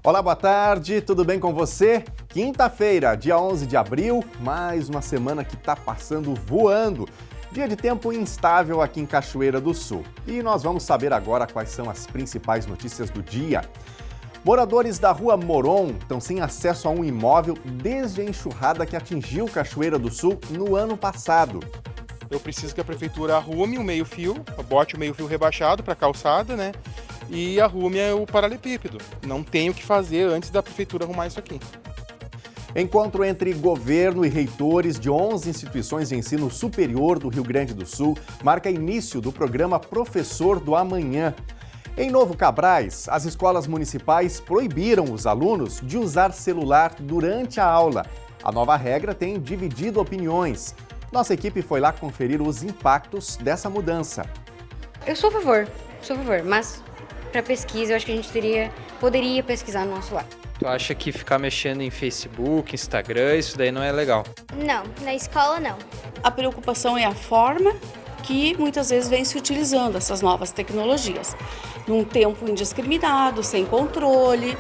Olá, boa tarde, tudo bem com você? Quinta-feira, dia 11 de abril, mais uma semana que está passando voando. Dia de tempo instável aqui em Cachoeira do Sul. E nós vamos saber agora quais são as principais notícias do dia. Moradores da Rua Moron estão sem acesso a um imóvel desde a enxurrada que atingiu Cachoeira do Sul no ano passado. Eu preciso que a prefeitura arrume o meio-fio, bote o meio-fio rebaixado para a calçada, né? E arrume o paralelepípedo. Não tem o que fazer antes da prefeitura arrumar isso aqui. Encontro entre governo e reitores de 11 instituições de ensino superior do Rio Grande do Sul marca início do programa Professor do Amanhã. Em Novo Cabrais, as escolas municipais proibiram os alunos de usar celular durante a aula. A nova regra tem dividido opiniões. Nossa equipe foi lá conferir os impactos dessa mudança. Eu sou a favor, mas para pesquisa eu acho que a gente poderia pesquisar no nosso lado. Tu acha que ficar mexendo em Facebook, Instagram, isso daí não é legal? Não, na escola não. A preocupação é a forma que muitas vezes vem se utilizando essas novas tecnologias. Num tempo indiscriminado, sem controle.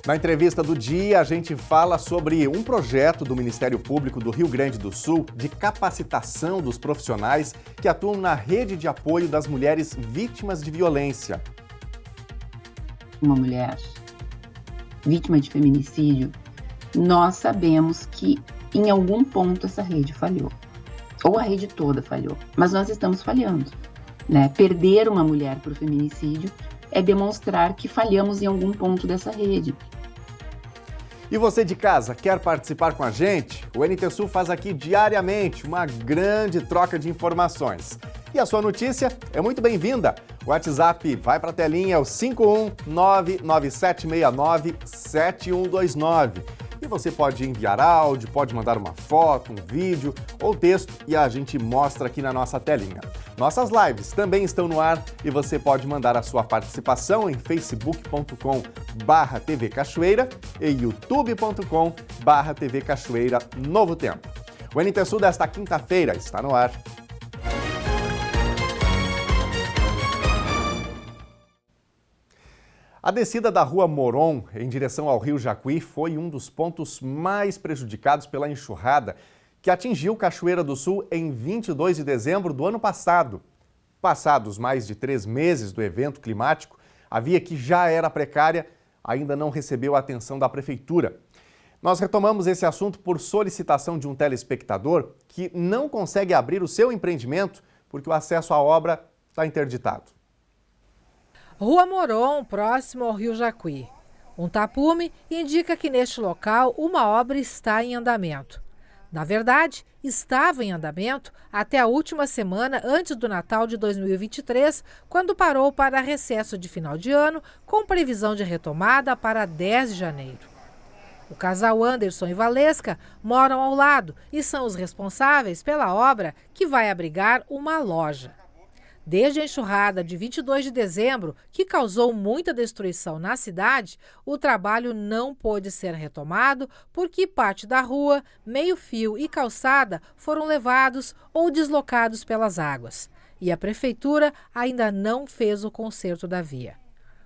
Na entrevista do dia, a gente fala sobre um projeto do Ministério Público do Rio Grande do Sul de capacitação dos profissionais que atuam na rede de apoio das mulheres vítimas de violência. Uma mulher vítima de feminicídio, nós sabemos que em algum ponto essa rede falhou. Ou a rede toda falhou, mas nós estamos falhando. Perder uma mulher por feminicídio é demonstrar que falhamos em algum ponto dessa rede. E você de casa, quer participar com a gente? O NT Sul faz aqui diariamente uma grande troca de informações. E a sua notícia é muito bem-vinda. O WhatsApp vai para a telinha, é o 51997697129. E você pode enviar áudio, pode mandar uma foto, um vídeo ou texto e a gente mostra aqui na nossa telinha. Nossas lives também estão no ar e você pode mandar a sua participação em facebook.com/TV Cachoeira e youtube.com/TV Cachoeira Novo Tempo. O NT Sul desta quinta-feira está no ar. A descida da Rua Moron em direção ao Rio Jacuí foi um dos pontos mais prejudicados pela enxurrada que atingiu Cachoeira do Sul em 22 de dezembro do ano passado. Passados mais de 3 meses do evento climático, a via que já era precária ainda não recebeu a atenção da Prefeitura. Nós retomamos esse assunto por solicitação de um telespectador que não consegue abrir o seu empreendimento porque o acesso à obra está interditado. Rua Moron, próximo ao Rio Jacuí. Um tapume indica que neste local uma obra está em andamento. Na verdade, estava em andamento até a última semana antes do Natal de 2023, quando parou para recesso de final de ano, com previsão de retomada para 10 de janeiro. O casal Anderson e Valesca moram ao lado e são os responsáveis pela obra que vai abrigar uma loja. Desde a enxurrada de 22 de dezembro, que causou muita destruição na cidade, o trabalho não pôde ser retomado porque parte da rua, meio-fio e calçada foram levados ou deslocados pelas águas. E a prefeitura ainda não fez o conserto da via.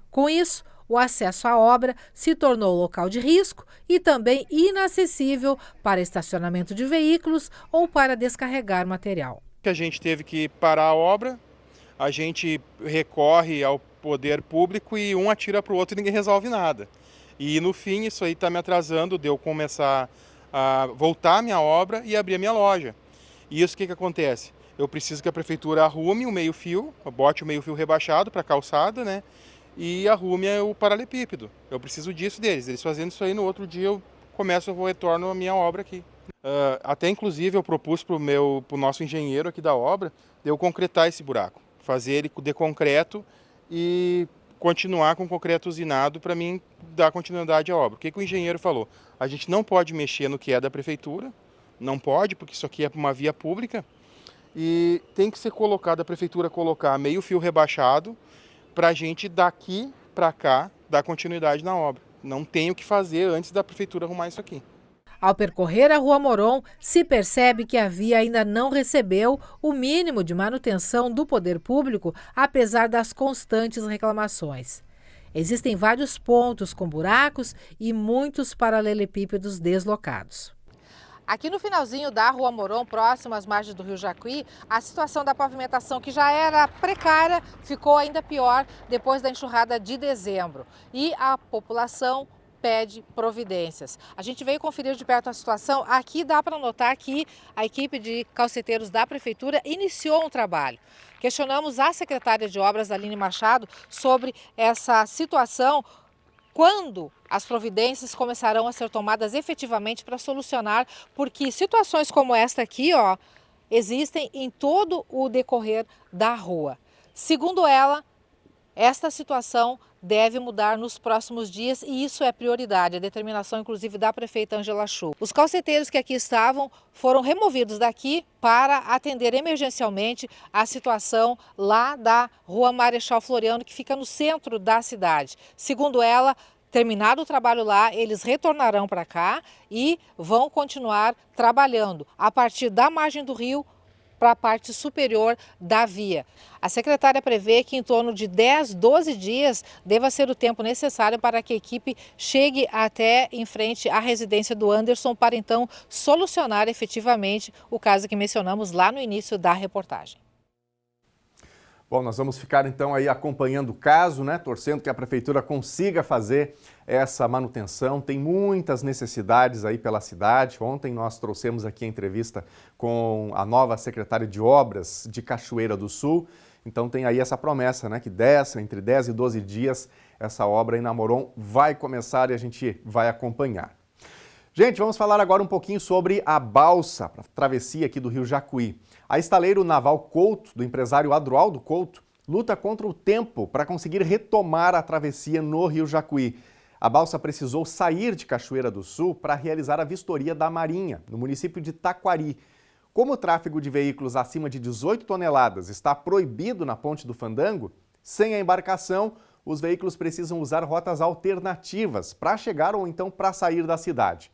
Com isso, o acesso à obra se tornou local de risco e também inacessível para estacionamento de veículos ou para descarregar material. A gente teve que parar a obra. A gente recorre ao poder público e um atira para o outro e ninguém resolve nada. E no fim isso aí está me atrasando de eu começar a voltar a minha obra e abrir a minha loja. E isso o que acontece? Eu preciso que a prefeitura arrume o meio-fio, bote o meio-fio rebaixado para a calçada, né? E arrume o paralelepípedo. Eu preciso disso deles. Eles fazendo isso aí, no outro dia eu retorno a minha obra aqui. Até inclusive eu propus para o nosso engenheiro aqui da obra de eu concretar esse buraco. Fazer ele de concreto e continuar com concreto usinado para mim dar continuidade à obra. O que o engenheiro falou? A gente não pode mexer no que é da prefeitura, não pode, porque isso aqui é uma via pública, e tem que ser colocado, a prefeitura colocar meio fio rebaixado para a gente daqui para cá dar continuidade na obra. Não tem o que fazer antes da prefeitura arrumar isso aqui. Ao percorrer a Rua Moron, se percebe que a via ainda não recebeu o mínimo de manutenção do poder público, apesar das constantes reclamações. Existem vários pontos com buracos e muitos paralelepípedos deslocados. Aqui no finalzinho da Rua Moron, próximo às margens do Rio Jacuí, a situação da pavimentação, que já era precária, ficou ainda pior depois da enxurrada de dezembro. E a população pede providências. A gente veio conferir de perto a situação. Aqui dá para notar que a equipe de calceteiros da Prefeitura iniciou um trabalho. Questionamos a secretária de Obras, Aline Machado, sobre essa situação. Quando as providências começarão a ser tomadas efetivamente para solucionar, porque situações como esta aqui, existem em todo o decorrer da rua. Segundo ela, esta situação deve mudar nos próximos dias e isso é prioridade, a determinação inclusive da prefeita Ângela Chu. Os calceteiros que aqui estavam foram removidos daqui para atender emergencialmente a situação lá da Rua Marechal Floriano, que fica no centro da cidade. Segundo ela, terminado o trabalho lá, eles retornarão para cá e vão continuar trabalhando a partir da margem do rio para a parte superior da via. A secretária prevê que em torno de 10, 12 dias deva ser o tempo necessário para que a equipe chegue até em frente à residência do Anderson para então solucionar efetivamente o caso que mencionamos lá no início da reportagem. Bom, nós vamos ficar então aí acompanhando o caso, né? Torcendo que a Prefeitura consiga fazer essa manutenção. Tem muitas necessidades aí pela cidade. Ontem nós trouxemos aqui a entrevista com a nova secretária de Obras de Cachoeira do Sul. Então tem aí essa promessa, né? Que entre 10 e 12 dias essa obra aí na Moron vai começar e a gente vai acompanhar. Gente, vamos falar agora um pouquinho sobre a balsa para travessia aqui do Rio Jacuí. A Estaleiro Naval Couto, do empresário Adroaldo Couto, luta contra o tempo para conseguir retomar a travessia no Rio Jacuí. A balsa precisou sair de Cachoeira do Sul para realizar a vistoria da Marinha, no município de Taquari. Como o tráfego de veículos acima de 18 toneladas está proibido na Ponte do Fandango, sem a embarcação, os veículos precisam usar rotas alternativas para chegar ou então para sair da cidade.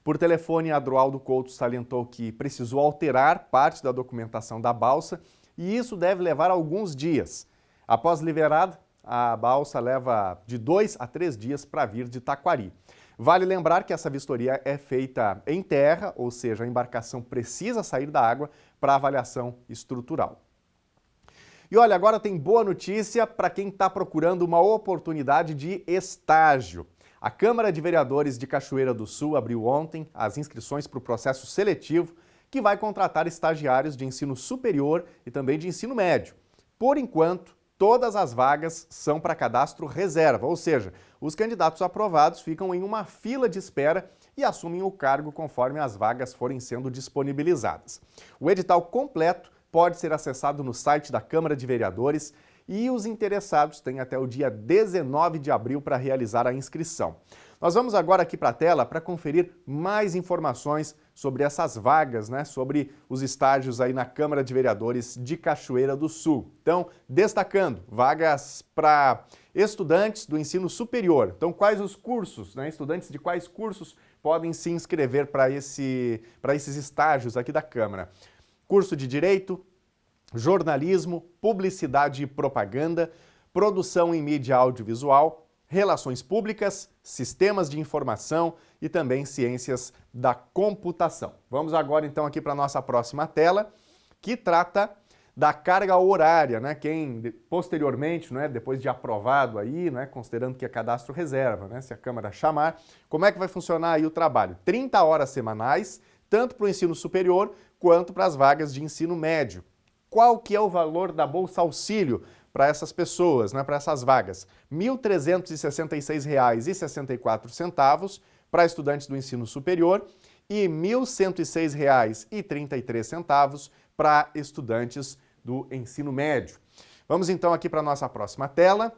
Por telefone, Adroaldo Couto salientou que precisou alterar parte da documentação da balsa e isso deve levar alguns dias. Após liberada, a balsa leva de 2 a 3 dias para vir de Taquari. Vale lembrar que essa vistoria é feita em terra, ou seja, a embarcação precisa sair da água para avaliação estrutural. E olha, agora tem boa notícia para quem está procurando uma oportunidade de estágio. A Câmara de Vereadores de Cachoeira do Sul abriu ontem as inscrições para o processo seletivo que vai contratar estagiários de ensino superior e também de ensino médio. Por enquanto, todas as vagas são para cadastro reserva, ou seja, os candidatos aprovados ficam em uma fila de espera e assumem o cargo conforme as vagas forem sendo disponibilizadas. O edital completo pode ser acessado no site da Câmara de Vereadores e os interessados têm até o dia 19 de abril para realizar a inscrição. Nós vamos agora aqui para a tela para conferir mais informações sobre essas vagas, né, sobre os estágios aí na Câmara de Vereadores de Cachoeira do Sul. Então, destacando, vagas para estudantes do ensino superior. Então, quais os cursos, né, estudantes de quais cursos podem se inscrever para esses estágios aqui da Câmara? Curso de Direito, Jornalismo, Publicidade e Propaganda, Produção em Mídia Audiovisual, Relações Públicas, Sistemas de Informação e também Ciências da Computação. Vamos agora então aqui para a nossa próxima tela, que trata da carga horária, né? Quem posteriormente, né, depois de aprovado aí, né, considerando que é cadastro reserva, né, se a Câmara chamar, como é que vai funcionar aí o trabalho? 30 horas semanais, tanto para o ensino superior quanto para as vagas de ensino médio. Qual que é o valor da Bolsa Auxílio para essas pessoas, né, para essas vagas? R$ 1.366,64 para estudantes do ensino superior e R$ 1.106,33 para estudantes do ensino médio. Vamos então aqui para a nossa próxima tela.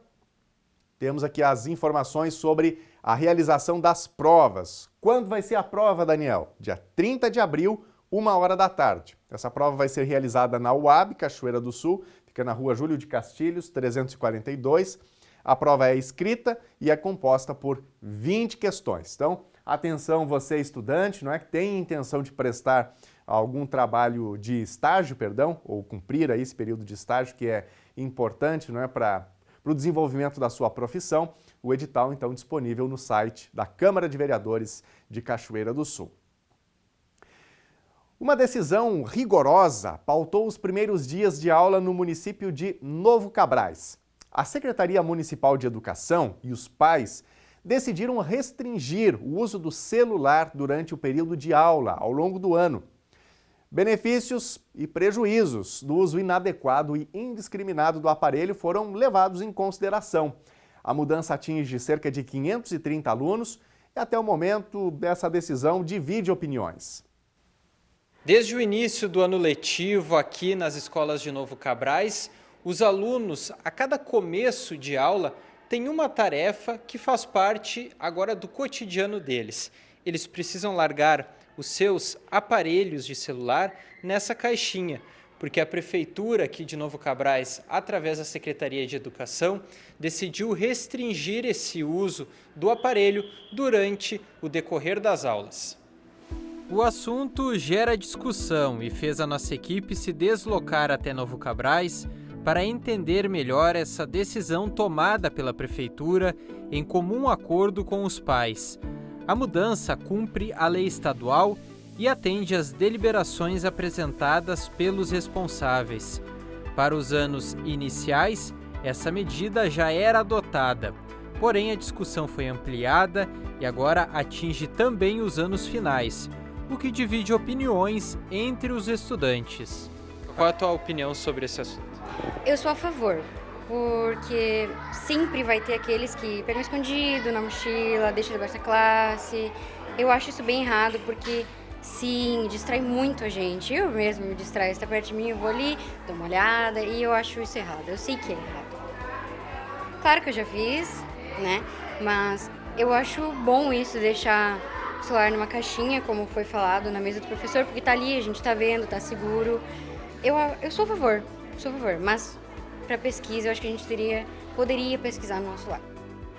Temos aqui as informações sobre a realização das provas. Quando vai ser a prova, Daniel? Dia 30 de abril, 13h. Essa prova vai ser realizada na UAB, Cachoeira do Sul, fica na rua Júlio de Castilhos, 342. A prova é escrita e é composta por 20 questões. Então, atenção você estudante, não é, que tem intenção de prestar algum trabalho de estágio, ou cumprir aí esse período de estágio que é importante, não é, para para o desenvolvimento da sua profissão. O edital, então, disponível no site da Câmara de Vereadores de Cachoeira do Sul. Uma decisão rigorosa pautou os primeiros dias de aula no município de Novo Cabrais. A Secretaria Municipal de Educação e os pais decidiram restringir o uso do celular durante o período de aula ao longo do ano. Benefícios e prejuízos do uso inadequado e indiscriminado do aparelho foram levados em consideração. A mudança atinge cerca de 530 alunos e até o momento dessa decisão divide opiniões. Desde o início do ano letivo aqui nas escolas de Novo Cabrais, os alunos, a cada começo de aula, têm uma tarefa que faz parte agora do cotidiano deles. Eles precisam largar os seus aparelhos de celular nessa caixinha, porque a Prefeitura aqui de Novo Cabrais, através da Secretaria de Educação, decidiu restringir esse uso do aparelho durante o decorrer das aulas. O assunto gera discussão e fez a nossa equipe se deslocar até Novo Cabrais para entender melhor essa decisão tomada pela Prefeitura em comum acordo com os pais. A mudança cumpre a lei estadual e atende às deliberações apresentadas pelos responsáveis. Para os anos iniciais, essa medida já era adotada, porém a discussão foi ampliada e agora atinge também os anos finais, o que divide opiniões entre os estudantes. Qual a tua opinião sobre esse assunto? Eu sou a favor, porque sempre vai ter aqueles que pegam escondido na mochila, deixam debaixo da classe. Eu acho isso bem errado, porque sim, distrai muito a gente. Eu mesmo me distraio, está perto de mim, eu vou ali, dou uma olhada e eu acho isso errado. Eu sei que é errado. Claro que eu já fiz, né? Mas eu acho bom isso, deixar o celular numa caixinha, como foi falado, na mesa do professor, porque tá ali, a gente tá vendo, tá seguro. Eu sou a favor, mas para pesquisa eu acho que a gente poderia pesquisar no nosso celular.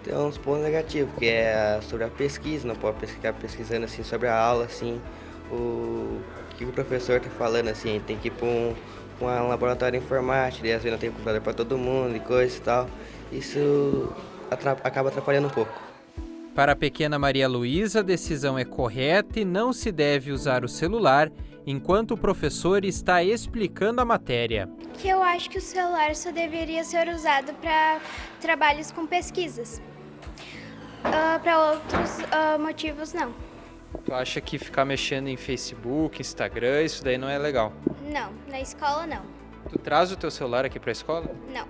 Tem uns pontos negativos, que é sobre a pesquisa, não pode ficar pesquisando assim sobre a aula, assim, o que o professor está falando, assim, tem que ir para um laboratório de informática, e às vezes não tem computador para todo mundo e coisa e tal. Isso acaba atrapalhando um pouco. Para a pequena Maria Luísa, a decisão é correta e não se deve usar o celular enquanto o professor está explicando a matéria. Que eu acho que o celular só deveria ser usado para trabalhos com pesquisas. Para outros motivos, não. Tu acha que ficar mexendo em Facebook, Instagram, isso daí não é legal? Não, na escola não. Tu traz o teu celular aqui para a escola? Não.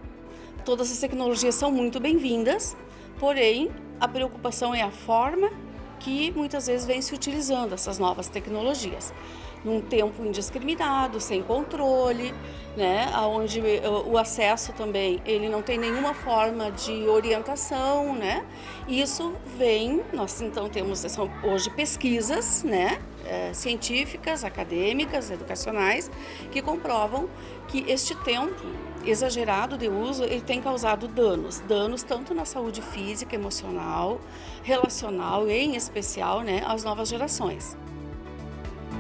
Todas as tecnologias são muito bem-vindas, porém a preocupação é a forma que muitas vezes vem se utilizando essas novas tecnologias. Num tempo indiscriminado, sem controle, né, onde o acesso também ele não tem nenhuma forma de orientação, né? Isso vem, nós então temos hoje pesquisas, né, científicas, acadêmicas, educacionais, que comprovam que este tempo exagerado de uso ele tem causado danos tanto na saúde física, emocional, relacional e em especial, né, às novas gerações.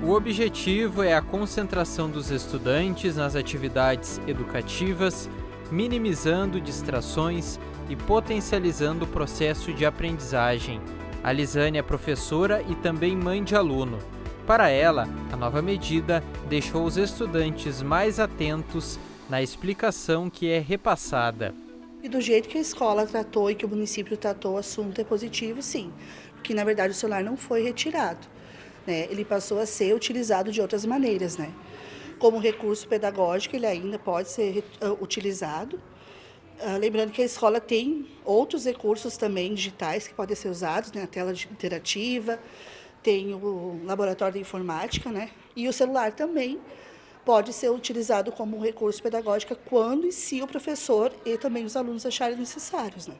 O objetivo é a concentração dos estudantes nas atividades educativas, minimizando distrações e potencializando o processo de aprendizagem. A Lisane é professora e também mãe de aluno. Para ela, a nova medida deixou os estudantes mais atentos na explicação que é repassada. E do jeito que a escola tratou e que o município tratou o assunto é positivo, sim. Porque, na verdade, o celular não foi retirado. Né? Ele passou a ser utilizado de outras maneiras. Né? Como recurso pedagógico, ele ainda pode ser utilizado. Lembrando que a escola tem outros recursos também digitais que podem ser usados, né? A tela interativa, tem o laboratório de informática, né? E o celular também pode ser utilizado como um recurso pedagógico quando e se o professor e também os alunos acharem necessários. Né?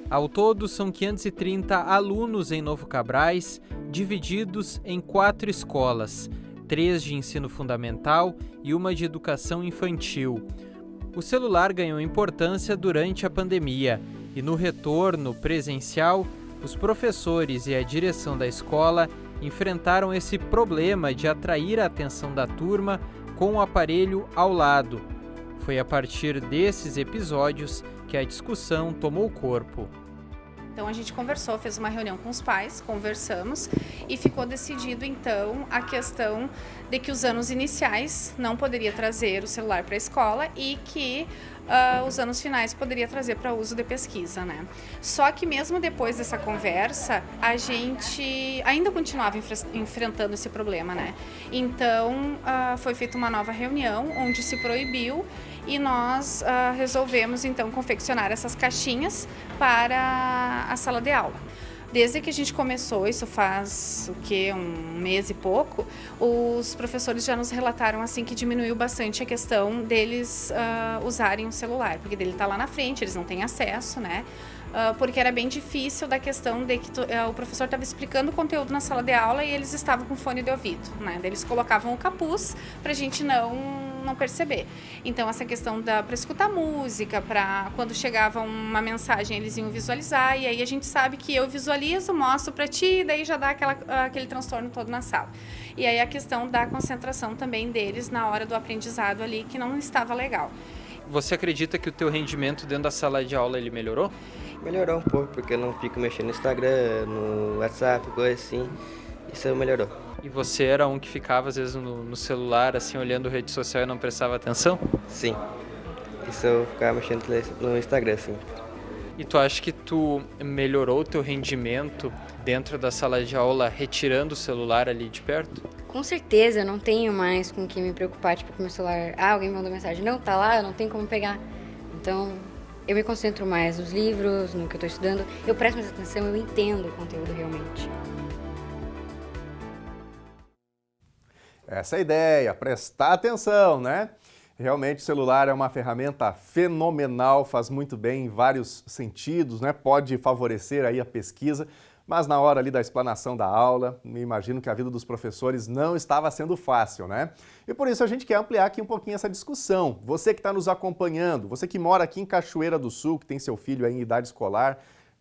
Ao todo, são 530 alunos em Novo Cabrais, divididos em 4 escolas, 3 de ensino fundamental e uma de educação infantil. O celular ganhou importância durante a pandemia e no retorno presencial, os professores e a direção da escola enfrentaram esse problema de atrair a atenção da turma com o aparelho ao lado. Foi a partir desses episódios que a discussão tomou corpo. Então a gente conversou, fez uma reunião com os pais, conversamos e ficou decidido então a questão de que os anos iniciais não poderia trazer o celular para a escola e que os anos finais poderia trazer para uso de pesquisa, né? Só que mesmo depois dessa conversa, a gente ainda continuava enfrentando esse problema, né? Então foi feita uma nova reunião onde se proibiu e nós resolvemos então confeccionar essas caixinhas para a sala de aula. Desde que a gente começou, isso faz um mês e pouco, os professores já nos relataram assim que diminuiu bastante a questão deles usarem o celular, porque ele está lá na frente, eles não têm acesso, né? Porque era bem difícil da questão de que o professor estava explicando o conteúdo na sala de aula e eles estavam com fone de ouvido, né? Eles colocavam o capuz para a gente não perceber. Então, essa questão para escutar música, para quando chegava uma mensagem eles iam visualizar, e aí a gente sabe que eu visualizo, mostro para ti, e daí já dá aquele transtorno todo na sala. E aí a questão da concentração também deles na hora do aprendizado ali, que não estava legal. Você acredita que o teu rendimento dentro da sala de aula ele melhorou? Melhorou um pouco, porque eu não fico mexendo no Instagram, no WhatsApp, coisa assim. Isso melhorou. E você era um que ficava, às vezes, no celular, assim, olhando rede social e não prestava atenção? Sim. Isso eu ficava mexendo no Instagram, assim. E tu acha que tu melhorou o teu rendimento dentro da sala de aula retirando o celular ali de perto? Com certeza, eu não tenho mais com o que me preocupar, tipo, com o meu celular. Alguém mandou mensagem, não, tá lá, eu não tenho como pegar. Então, eu me concentro mais nos livros, no que eu estou estudando, eu presto mais atenção, eu entendo o conteúdo realmente. Essa é a ideia, prestar atenção, né? Realmente o celular é uma ferramenta fenomenal, faz muito bem em vários sentidos, né? Pode favorecer aí a pesquisa, mas na hora ali da explanação da aula, me imagino que a vida dos professores não estava sendo fácil, né? E por isso a gente quer ampliar aqui um pouquinho essa discussão. Você que está nos acompanhando, você que mora aqui em Cachoeira do Sul, que tem seu filho aí em idade escolar,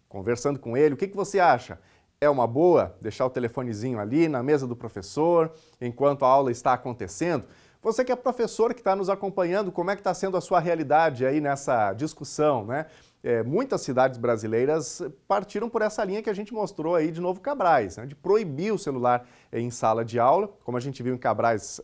conversando com ele, o que você acha? É uma boa deixar o telefonezinho ali na mesa do professor, enquanto a aula está acontecendo? Você que é professor que está nos acompanhando, como é que está sendo a sua realidade aí nessa discussão, né? Muitas cidades brasileiras partiram por essa linha que a gente mostrou aí de Novo Cabrais, né? De proibir o celular em sala de aula, como a gente viu em Cabrais,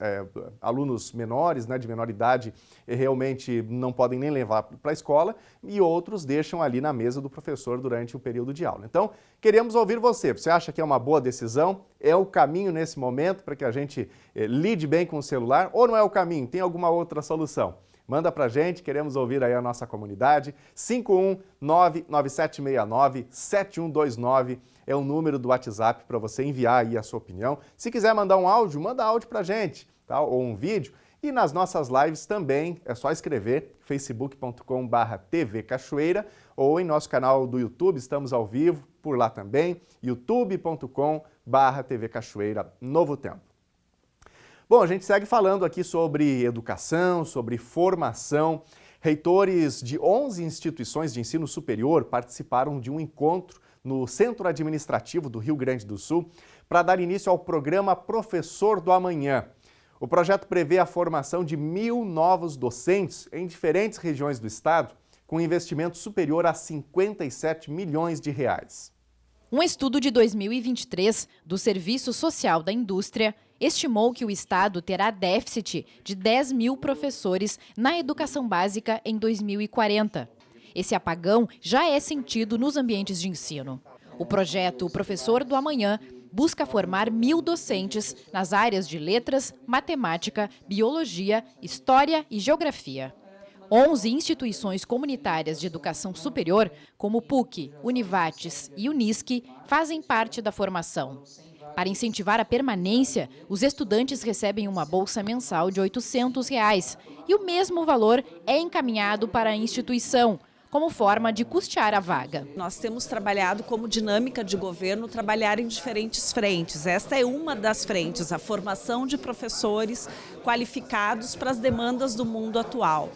alunos menores, né, de menor idade, realmente não podem nem levar para a escola, e outros deixam ali na mesa do professor durante o período de aula. Então, queremos ouvir você. Você acha que é uma boa decisão? É o caminho nesse momento para que a gente lide bem com o celular? Ou não é o caminho? Tem alguma outra solução? Manda pra gente, queremos ouvir aí a nossa comunidade. 51997697129 é o número do WhatsApp para você enviar aí a sua opinião. Se quiser mandar um áudio, manda áudio pra gente, tá? Ou um vídeo. E nas nossas lives também é só escrever facebook.com/TV Cachoeira ou em nosso canal do YouTube, estamos ao vivo por lá também, youtube.com/TV Cachoeira Novo Tempo. Bom, a gente segue falando aqui sobre educação, sobre formação. Reitores de 11 instituições de ensino superior participaram de um encontro no Centro Administrativo do Rio Grande do Sul para dar início ao programa Professor do Amanhã. O projeto prevê a formação de 1.000 novos docentes em diferentes regiões do estado, com um investimento superior a 57 milhões de reais. Um estudo de 2023 do Serviço Social da Indústria estimou que o Estado terá déficit de 10.000 professores na educação básica em 2040. Esse apagão já é sentido nos ambientes de ensino. O projeto Professor do Amanhã busca formar 1.000 docentes nas áreas de letras, matemática, biologia, história e geografia. 11 instituições comunitárias de educação superior, como PUC, Univates e Unisc, fazem parte da formação. Para incentivar a permanência, os estudantes recebem uma bolsa mensal de R$ 800 e o mesmo valor é encaminhado para a instituição, como forma de custear a vaga. Nós temos trabalhado como dinâmica de governo, trabalhar em diferentes frentes. Esta é uma das frentes, a formação de professores qualificados para as demandas do mundo atual.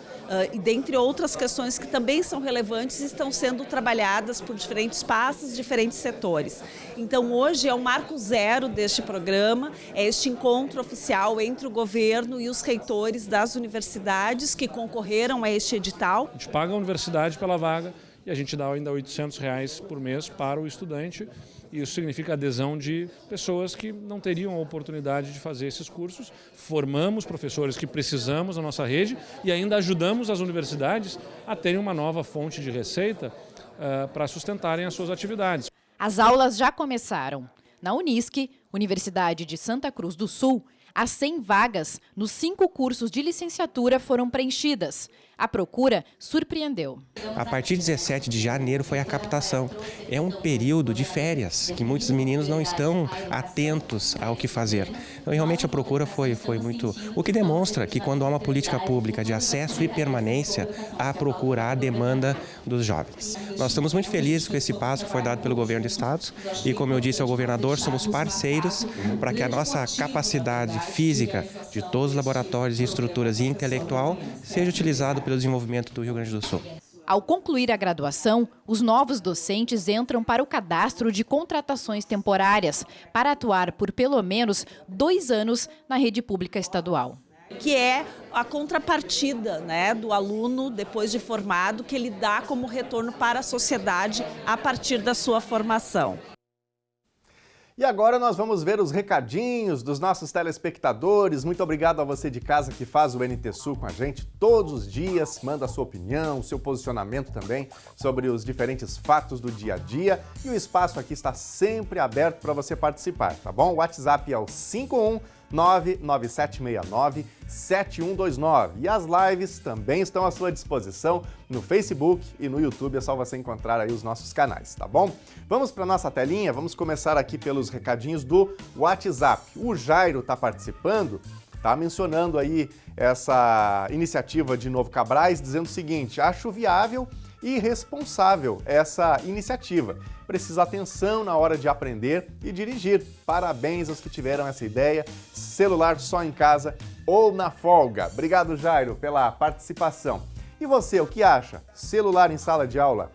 E dentre outras questões que também são relevantes, estão sendo trabalhadas por diferentes pastas, diferentes setores. Então hoje é o marco zero deste programa, é este encontro oficial entre o governo e os reitores das universidades que concorreram a este edital. A gente paga a universidade pela vaga e a gente dá ainda R$800 por mês para o estudante. Isso significa adesão de pessoas que não teriam a oportunidade de fazer esses cursos. Formamos professores que precisamos na nossa rede e ainda ajudamos as universidades a terem uma nova fonte de receita para sustentarem as suas atividades. As aulas já começaram. Na Unisc, Universidade de Santa Cruz do Sul, as 100 vagas nos 5 cursos de licenciatura foram preenchidas. A procura surpreendeu. A partir de 17 de janeiro foi a captação. É um período de férias, que muitos meninos não estão atentos ao que fazer. Então, realmente a procura foi muito... O que demonstra que quando há uma política pública de acesso e permanência, há procura, há demanda dos jovens. Nós estamos muito felizes com esse passo que foi dado pelo governo do estado e, como eu disse ao governador, somos parceiros para que a nossa capacidade física de todos os laboratórios e estruturas e intelectual seja utilizado pelo desenvolvimento do Rio Grande do Sul. Ao concluir a graduação, os novos docentes entram para o cadastro de contratações temporárias para atuar por pelo menos 2 anos na rede pública estadual. Que é a contrapartida, né, do aluno, depois de formado, que ele dá como retorno para a sociedade a partir da sua formação. E agora nós vamos ver os recadinhos dos nossos telespectadores. Muito obrigado a você de casa que faz o NT Sul com a gente todos os dias. Manda a sua opinião, o seu posicionamento também sobre os diferentes fatos do dia a dia. E o espaço aqui está sempre aberto para você participar, tá bom? O WhatsApp é o 51997697129. E as lives também estão à sua disposição no Facebook e no YouTube. É só você encontrar aí os nossos canais, tá bom? Vamos para nossa telinha, vamos começar aqui pelos recadinhos do WhatsApp. O Jairo está participando, está mencionando aí essa iniciativa de Novo Cabrais, dizendo o seguinte: acho viável e responsável essa iniciativa. Precisa atenção na hora de aprender e dirigir. Parabéns aos que tiveram essa ideia. Celular só em casa ou na folga. Obrigado, Jairo, pela participação. E você, o que acha? Celular em sala de aula?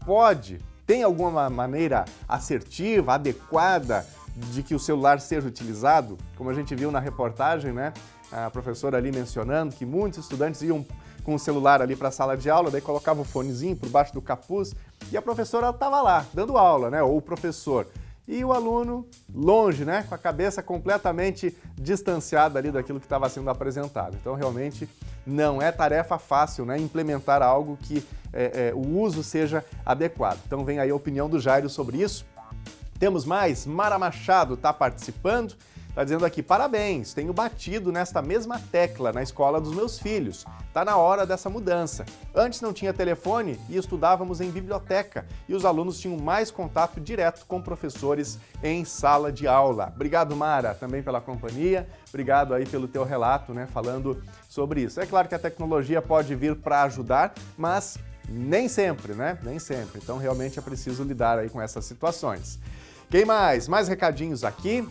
Pode? Tem alguma maneira assertiva, adequada de que o celular seja utilizado? Como a gente viu na reportagem, né? A professora ali mencionando que muitos estudantes iam com o celular ali para a sala de aula, daí colocava o fonezinho por baixo do capuz e a professora estava lá, dando aula, né? Ou o professor. E o aluno longe, né? Com a cabeça completamente distanciada ali daquilo que estava sendo apresentado. Então, realmente, não é tarefa fácil, né? Implementar algo que o uso seja adequado. Então, vem aí a opinião do Jairo sobre isso. Temos mais? Mara Machado está participando. Está dizendo aqui, parabéns, tenho batido nesta mesma tecla na escola dos meus filhos. Está na hora dessa mudança. Antes não tinha telefone e estudávamos em biblioteca e os alunos tinham mais contato direto com professores em sala de aula. Obrigado, Mara, também pela companhia. Obrigado aí pelo teu relato, né, falando sobre isso. É claro que a tecnologia pode vir para ajudar, mas nem sempre, né? Nem sempre. Então, realmente é preciso lidar aí com essas situações. Quem mais? Mais recadinhos aqui.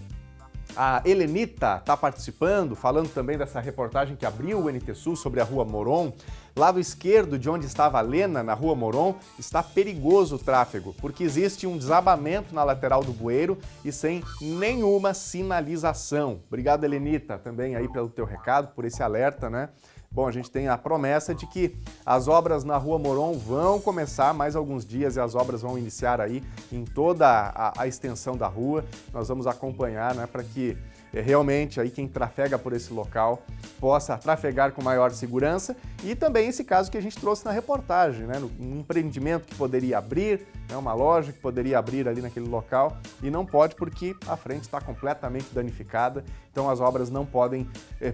A Helenita está participando, falando também dessa reportagem que abriu o NT Sul sobre a Rua Moron. Lado esquerdo de onde estava a Lena, na Rua Moron, está perigoso o tráfego, porque existe um desabamento na lateral do bueiro e sem nenhuma sinalização. Obrigado, Helenita, também aí pelo teu recado, por esse alerta, né? Bom, a gente tem a promessa de que as obras na Rua Moron vão começar mais alguns dias e as obras vão iniciar aí em toda a extensão da rua. Nós vamos acompanhar, né, para que realmente aí quem trafega por esse local possa trafegar com maior segurança e também esse caso que a gente trouxe na reportagem, né, um empreendimento que poderia abrir, né, uma loja que poderia abrir ali naquele local e não pode porque a frente está completamente danificada, então as obras não podem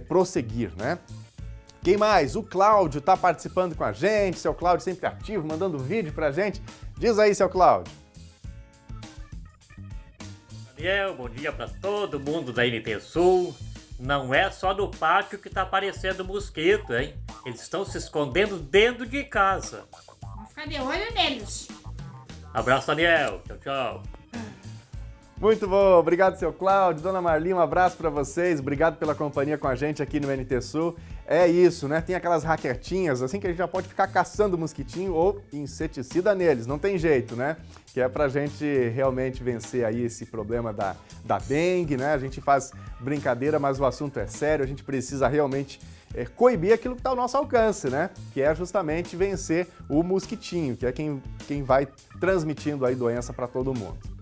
prosseguir, né? Quem mais? O Cláudio está participando com a gente, seu Cláudio sempre ativo, mandando vídeo pra gente. Diz aí, seu Cláudio. Daniel, bom dia para todo mundo da NT Sul. Não é só no pátio que está aparecendo mosquito, hein? Eles estão se escondendo dentro de casa. ficar de olho neles. Abraço, Daniel. Tchau, tchau. Muito bom, obrigado, seu Cláudio, dona Marli, um abraço para vocês, obrigado pela companhia com a gente aqui no NT Sul. É isso, né? Tem aquelas raquetinhas assim que a gente já pode ficar caçando mosquitinho ou inseticida neles, não tem jeito, né? Que é pra gente realmente vencer aí esse problema da dengue, né? A gente faz brincadeira, mas o assunto é sério, a gente precisa realmente coibir aquilo que está ao nosso alcance, né? Que é justamente vencer o mosquitinho, que é quem vai transmitindo aí doença para todo mundo.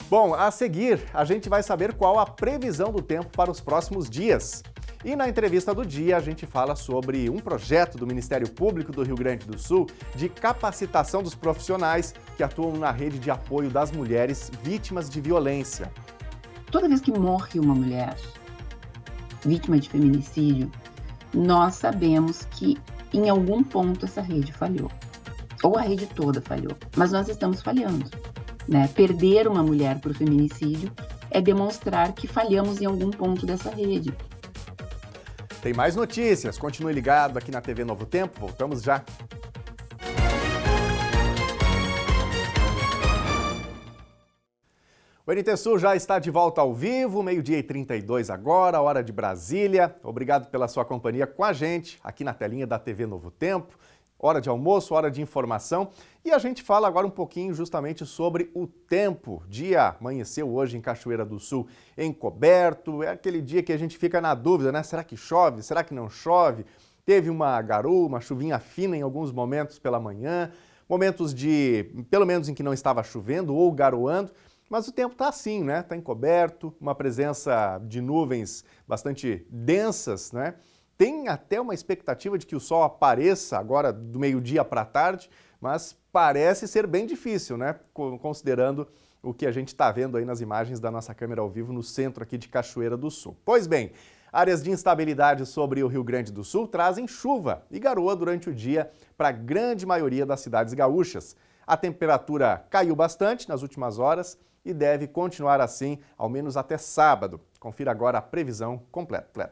Bom, a seguir, a gente vai saber qual a previsão do tempo para os próximos dias. E na entrevista do dia, a gente fala sobre um projeto do Ministério Público do Rio Grande do Sul de capacitação dos profissionais que atuam na rede de apoio das mulheres vítimas de violência. Toda vez que morre uma mulher vítima de feminicídio, nós sabemos que em algum ponto essa rede falhou. Ou a rede toda falhou, mas nós estamos falhando. Né? Perder uma mulher por feminicídio é demonstrar que falhamos em algum ponto dessa rede. Tem mais notícias, continue ligado aqui na TV Novo Tempo, voltamos já. O NT Sul já está de volta ao vivo, 12h32 agora, hora de Brasília. Obrigado pela sua companhia com a gente aqui na telinha da TV Novo Tempo. Hora de almoço, hora de informação. E a gente fala agora um pouquinho justamente sobre o tempo. Dia amanheceu hoje em Cachoeira do Sul encoberto. É aquele dia que a gente fica na dúvida, né? Será que chove? Será que não chove? Teve uma garoa, uma chuvinha fina em alguns momentos pela manhã. Momentos pelo menos em que não estava chovendo ou garoando. Mas o tempo está assim, né? Está encoberto, uma presença de nuvens bastante densas, né? Tem até uma expectativa de que o sol apareça agora do meio-dia para a tarde, mas parece ser bem difícil, né? Considerando o que a gente está vendo aí nas imagens da nossa câmera ao vivo no centro aqui de Cachoeira do Sul. Pois bem, áreas de instabilidade sobre o Rio Grande do Sul trazem chuva e garoa durante o dia para a grande maioria das cidades gaúchas. A temperatura caiu bastante nas últimas horas e deve continuar assim, ao menos até sábado. Confira agora a previsão completa.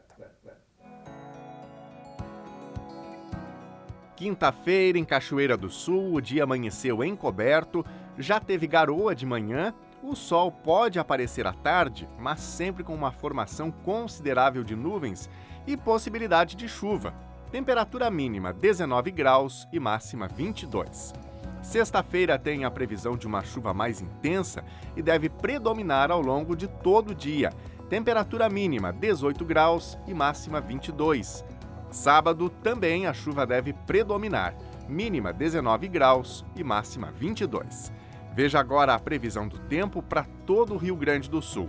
Quinta-feira, em Cachoeira do Sul, o dia amanheceu encoberto, já teve garoa de manhã, o sol pode aparecer à tarde, mas sempre com uma formação considerável de nuvens e possibilidade de chuva. Temperatura mínima 19 graus e máxima 22. Sexta-feira tem a previsão de uma chuva mais intensa e deve predominar ao longo de todo o dia. Temperatura mínima 18 graus e máxima 22. Sábado também a chuva deve predominar, mínima 19 graus e máxima 22. Veja agora a previsão do tempo para todo o Rio Grande do Sul.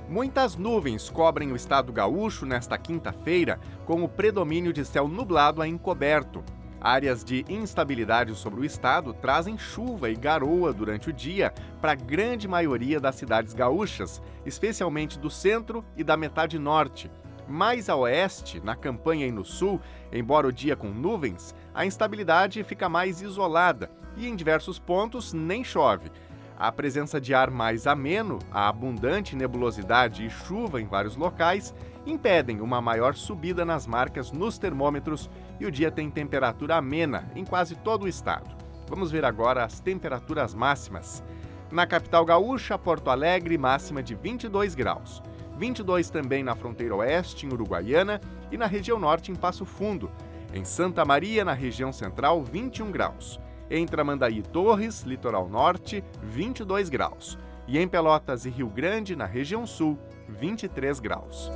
Muitas nuvens cobrem o estado gaúcho nesta quinta-feira, com o predomínio de céu nublado a encoberto. Áreas de instabilidade sobre o estado trazem chuva e garoa durante o dia para a grande maioria das cidades gaúchas, especialmente do centro e da metade norte. Mais a oeste, na campanha e no sul, embora o dia com nuvens, a instabilidade fica mais isolada e em diversos pontos nem chove. A presença de ar mais ameno, a abundante nebulosidade e chuva em vários locais impedem uma maior subida nas marcas nos termômetros e o dia tem temperatura amena em quase todo o estado. Vamos ver agora as temperaturas máximas. Na capital gaúcha, Porto Alegre, máxima de 22 graus. 22 também na fronteira oeste, em Uruguaiana, e na região norte, em Passo Fundo. Em Santa Maria, na região central, 21 graus. Em Tramandaí e Torres, litoral norte, 22 graus. E em Pelotas e Rio Grande, na região sul, 23 graus.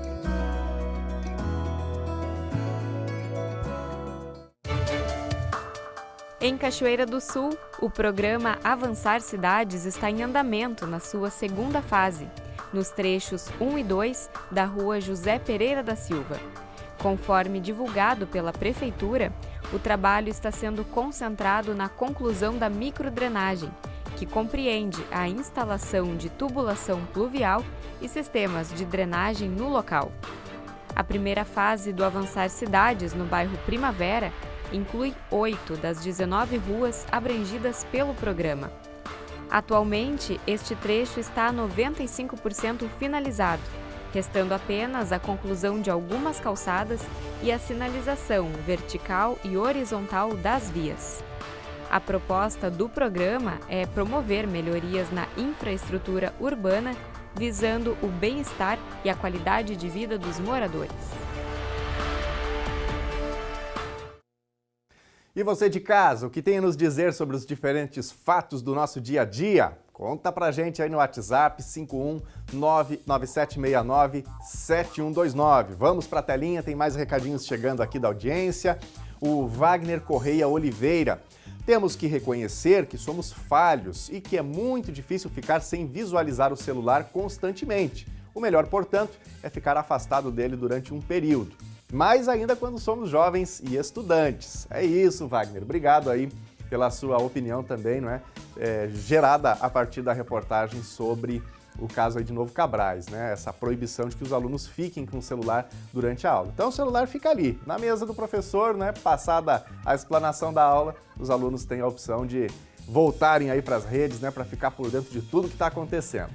Em Cachoeira do Sul, o programa Avançar Cidades está em andamento na sua segunda fase, nos trechos 1 e 2 da Rua José Pereira da Silva. Conforme divulgado pela Prefeitura, o trabalho está sendo concentrado na conclusão da microdrenagem, que compreende a instalação de tubulação pluvial e sistemas de drenagem no local. A primeira fase do Avançar Cidades, no bairro Primavera, inclui 8 das 19 ruas abrangidas pelo programa. Atualmente, este trecho está a 95% finalizado, restando apenas a conclusão de algumas calçadas e a sinalização vertical e horizontal das vias. A proposta do programa é promover melhorias na infraestrutura urbana, visando o bem-estar e a qualidade de vida dos moradores. E você de casa, o que tem a nos dizer sobre os diferentes fatos do nosso dia a dia? Conta pra gente aí no WhatsApp 51997697129. Vamos pra telinha, tem mais recadinhos chegando aqui da audiência. O Wagner Correia Oliveira. Temos que reconhecer que somos falhos e que é muito difícil ficar sem visualizar o celular constantemente. O melhor, portanto, é ficar afastado dele durante um período. Mais ainda quando somos jovens e estudantes. É isso, Wagner. Obrigado aí pela sua opinião também, não é? Gerada a partir da reportagem sobre o caso aí de Novo Cabrais, né? Essa proibição de que os alunos fiquem com o celular durante a aula. Então o celular fica ali, na mesa do professor, né? Passada a explanação da aula, os alunos têm a opção de voltarem aí para as redes, né? Para ficar por dentro de tudo que está acontecendo.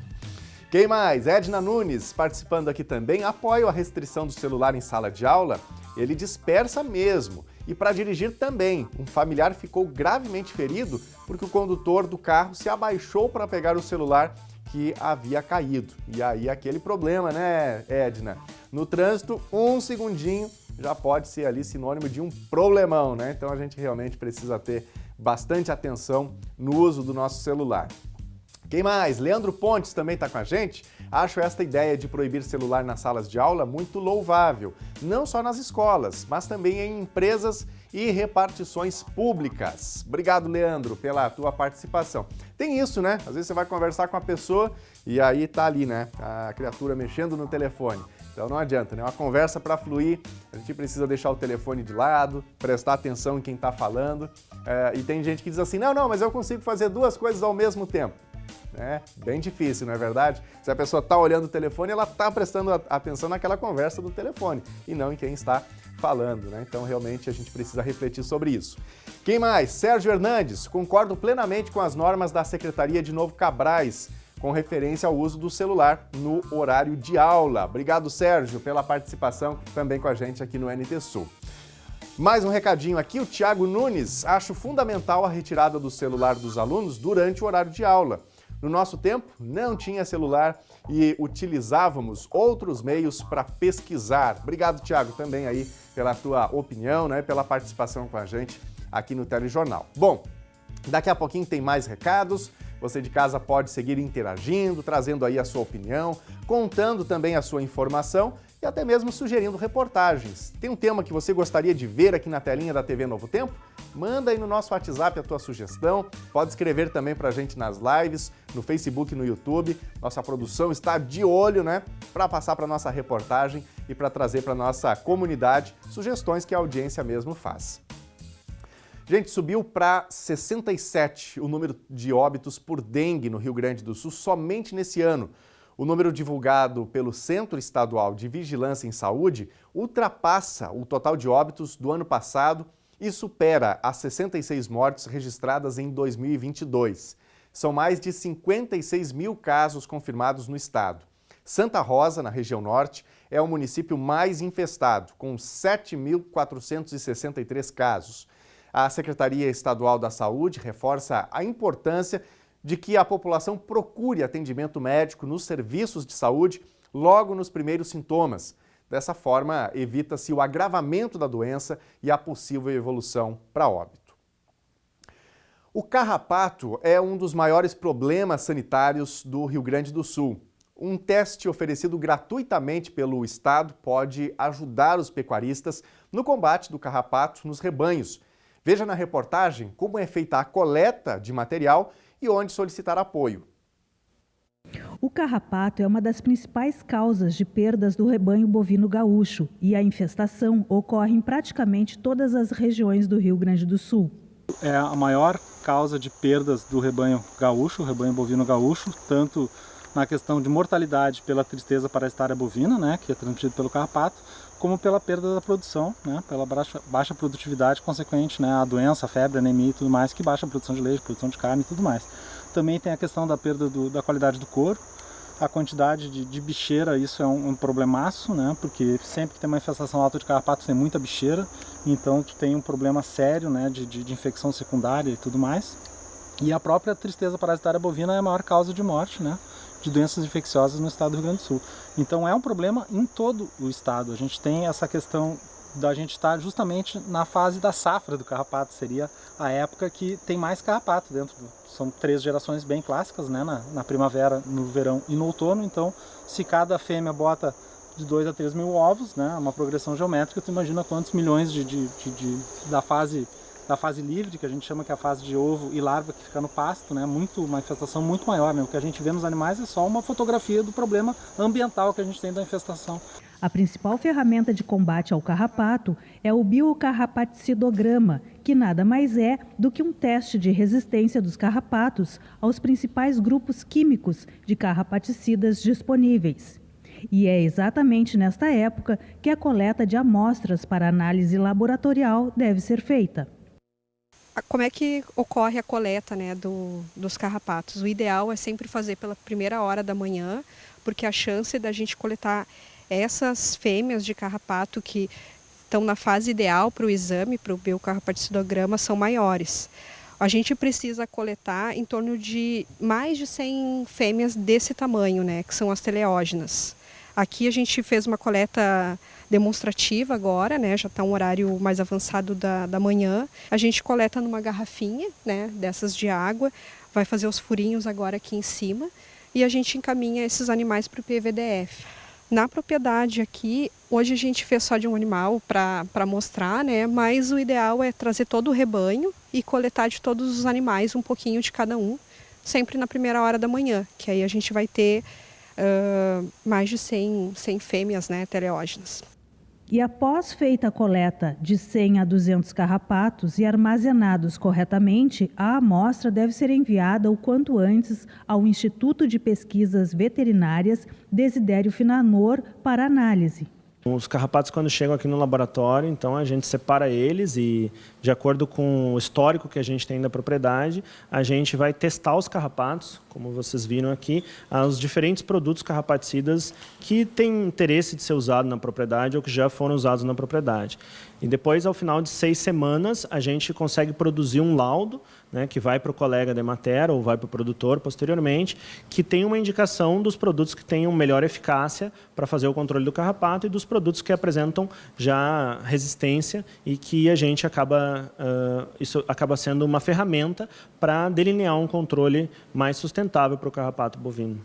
Quem mais? Edna Nunes, participando aqui também. Apoio a restrição do celular em sala de aula. Ele dispersa mesmo. E para dirigir também. Um familiar ficou gravemente ferido porque o condutor do carro se abaixou para pegar o celular que havia caído. E aí aquele problema, né, Edna? No trânsito, um segundinho já pode ser ali sinônimo de um problemão, né? Então a gente realmente precisa ter bastante atenção no uso do nosso celular. Quem mais? Leandro Pontes também está com a gente. Acho esta ideia de proibir celular nas salas de aula muito louvável, não só nas escolas, mas também em empresas e repartições públicas. Obrigado, Leandro, pela tua participação. Tem isso, né? Às vezes você vai conversar com a pessoa e aí tá ali, né? A criatura mexendo no telefone. Então não adianta, né? Uma conversa para fluir, a gente precisa deixar o telefone de lado, prestar atenção em quem está falando. E tem gente que diz assim, não, mas eu consigo fazer duas coisas ao mesmo tempo. É bem difícil, não é verdade? Se a pessoa está olhando o telefone, ela está prestando atenção naquela conversa do telefone e não em quem está falando, né? Então, realmente, a gente precisa refletir sobre isso. Quem mais? Sérgio Hernandes. Concordo plenamente com as normas da Secretaria de Novo Cabrais, com referência ao uso do celular no horário de aula. Obrigado, Sérgio, pela participação também com a gente aqui no NT Sul. Mais um recadinho aqui, o Tiago Nunes. Acho fundamental a retirada do celular dos alunos durante o horário de aula. No nosso tempo, não tinha celular e utilizávamos outros meios para pesquisar. Obrigado, Tiago, também aí pela tua opinião, né, pela participação com a gente aqui no Telejornal. Bom, daqui a pouquinho tem mais recados. Você de casa pode seguir interagindo, trazendo aí a sua opinião, contando também a sua informação e até mesmo sugerindo reportagens. Tem um tema que você gostaria de ver aqui na telinha da TV Novo Tempo? Manda aí no nosso WhatsApp a tua sugestão. Pode escrever também pra gente nas lives, no Facebook e no YouTube. Nossa produção está de olho, né, para passar para nossa reportagem e para trazer para nossa comunidade sugestões que a audiência mesmo faz. Gente, subiu para 67 o número de óbitos por dengue no Rio Grande do Sul somente nesse ano. O número divulgado pelo Centro Estadual de Vigilância em Saúde ultrapassa o total de óbitos do ano passado e supera as 66 mortes registradas em 2022. São mais de 56 mil casos confirmados no estado. Santa Rosa, na região norte, é o município mais infestado, com 7.463 casos. A Secretaria Estadual da Saúde reforça a importância de que a população procure atendimento médico nos serviços de saúde logo nos primeiros sintomas. Dessa forma, evita-se o agravamento da doença e a possível evolução para óbito. O carrapato é um dos maiores problemas sanitários do Rio Grande do Sul. Um teste oferecido gratuitamente pelo Estado pode ajudar os pecuaristas no combate do carrapato nos rebanhos. Veja na reportagem como é feita a coleta de material e onde solicitar apoio. O carrapato é uma das principais causas de perdas do rebanho bovino gaúcho e a infestação ocorre em praticamente todas as regiões do Rio Grande do Sul. É a maior causa de perdas do rebanho gaúcho, o rebanho bovino gaúcho, tanto na questão de mortalidade pela tristeza parasitária bovina, né, que é transmitida pelo carrapato, como pela perda da produção, né, pela baixa produtividade consequente, né, a doença, a febre, a anemia e tudo mais, que baixa a produção de leite, produção de carne e tudo mais. Também tem a questão da perda da qualidade do couro, a quantidade de bicheira, isso é um problemaço, né? Porque sempre que tem uma infestação alta de carrapato tem muita bicheira, então tu tem um problema sério, né, de infecção secundária e tudo mais. E a própria tristeza parasitária bovina é a maior causa de morte, né, de doenças infecciosas no estado do Rio Grande do Sul. Então é um problema em todo o estado. A gente tem essa questão da gente estar justamente na fase da safra do carrapato, seria a época que tem mais carrapato dentro são 3 gerações bem clássicas, né, na primavera, no verão e no outono. Então, se cada fêmea bota de 2 a 3 mil ovos, né, uma progressão geométrica, tu imagina quantos milhões da fase livre, que a gente chama que é a fase de ovo e larva que fica no pasto, né, uma infestação muito maior, né. O que a gente vê nos animais é só uma fotografia do problema ambiental que a gente tem da infestação. A principal ferramenta de combate ao carrapato é o biocarrapaticidograma, que nada mais é do que um teste de resistência dos carrapatos aos principais grupos químicos de carrapaticidas disponíveis. E é exatamente nesta época que a coleta de amostras para análise laboratorial deve ser feita. Como é que ocorre a coleta, né, dos carrapatos? O ideal é sempre fazer pela primeira hora da manhã, porque a chance da gente coletar essas fêmeas de carrapato que estão na fase ideal para o exame, para o biocarrapaticidograma, são maiores. A gente precisa coletar em torno de mais de 100 fêmeas desse tamanho, né, que são as teleógenas. Aqui a gente fez uma coleta demonstrativa agora, né, já está um horário mais avançado da manhã. A gente coleta numa garrafinha, né, dessas de água, vai fazer os furinhos agora aqui em cima e a gente encaminha esses animais para o PVDF. Na propriedade aqui, hoje a gente fez só de um animal para mostrar, né? Mas o ideal é trazer todo o rebanho e coletar de todos os animais um pouquinho de cada um, sempre na primeira hora da manhã, que aí a gente vai ter mais de 100 fêmeas, né, teleógenas. E após feita a coleta de 100 a 200 carrapatos e armazenados corretamente, a amostra deve ser enviada o quanto antes ao Instituto de Pesquisas Veterinárias Desidério Finamor para análise. Os carrapatos, quando chegam aqui no laboratório, então a gente separa eles e, de acordo com o histórico que a gente tem da propriedade, a gente vai testar os carrapatos, como vocês viram aqui, os diferentes produtos carrapaticidas que têm interesse de ser usado na propriedade ou que já foram usados na propriedade. E depois, ao final de 6 semanas, a gente consegue produzir um laudo, né, que vai para o colega da Emater ou vai para o produtor posteriormente, que tem uma indicação dos produtos que tenham melhor eficácia para fazer o controle do carrapato e dos produtos que apresentam já resistência e que a gente isso acaba sendo uma ferramenta para delinear um controle mais sustentável para o carrapato bovino.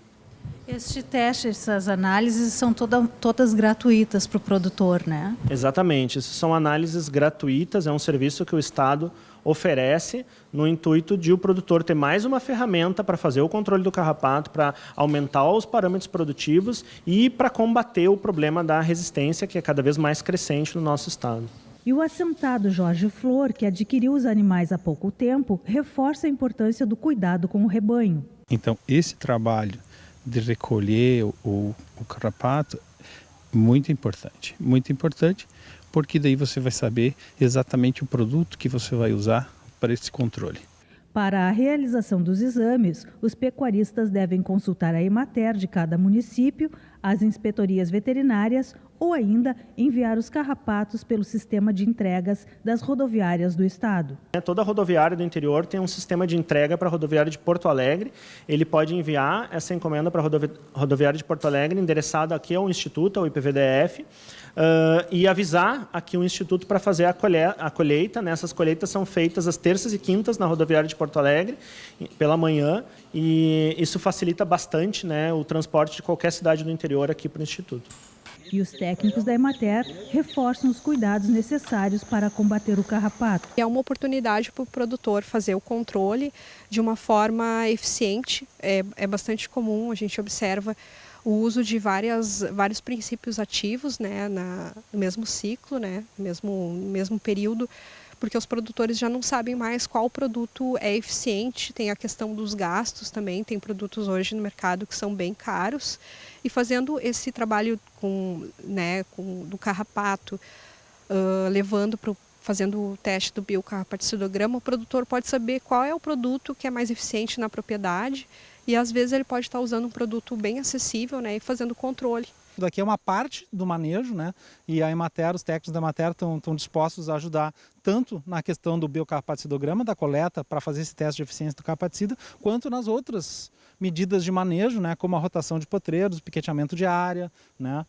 Este teste, essas análises são todas gratuitas para o produtor, né? Exatamente. Essas são análises gratuitas, é um serviço que o Estado oferece no intuito de o produtor ter mais uma ferramenta para fazer o controle do carrapato, para aumentar os parâmetros produtivos e para combater o problema da resistência, que é cada vez mais crescente no nosso estado. E o assentado Jorge Flor, que adquiriu os animais há pouco tempo, reforça a importância do cuidado com o rebanho. Então, esse trabalho de recolher o carrapato, muito importante, porque daí você vai saber exatamente o produto que você vai usar para esse controle. Para a realização dos exames, os pecuaristas devem consultar a Emater de cada município, as inspetorias veterinárias ou ainda enviar os carrapatos pelo sistema de entregas das rodoviárias do estado. Toda rodoviária do interior tem um sistema de entrega para a rodoviária de Porto Alegre. Ele pode enviar essa encomenda para a rodoviária de Porto Alegre, endereçada aqui ao Instituto, ao IPVDF, e avisar aqui o Instituto para fazer a colheita. Essas colheitas são feitas às terças e quintas na rodoviária de Porto Alegre, pela manhã, e isso facilita bastante, né, o transporte de qualquer cidade do interior aqui para o Instituto. E os técnicos da Emater reforçam os cuidados necessários para combater o carrapato. É uma oportunidade para o produtor fazer o controle de uma forma eficiente. É bastante comum, a gente observa o uso de vários princípios ativos, né, no mesmo ciclo, né, no mesmo período, porque os produtores já não sabem mais qual produto é eficiente. Tem a questão dos gastos também, tem produtos hoje no mercado que são bem caros. E fazendo esse trabalho do carrapato, fazendo o teste do biocarrapaticidograma, o produtor pode saber qual é o produto que é mais eficiente na propriedade e às vezes ele pode estar usando um produto bem acessível, né, e fazendo controle. Daqui é uma parte do manejo, né? E a Emater, os técnicos da Emater estão dispostos a ajudar tanto na questão do biocarrapaticidograma, da coleta, para fazer esse teste de eficiência do carrapaticida, quanto nas outras medidas de manejo, né? Como a rotação de potreiros, piqueteamento de área, né?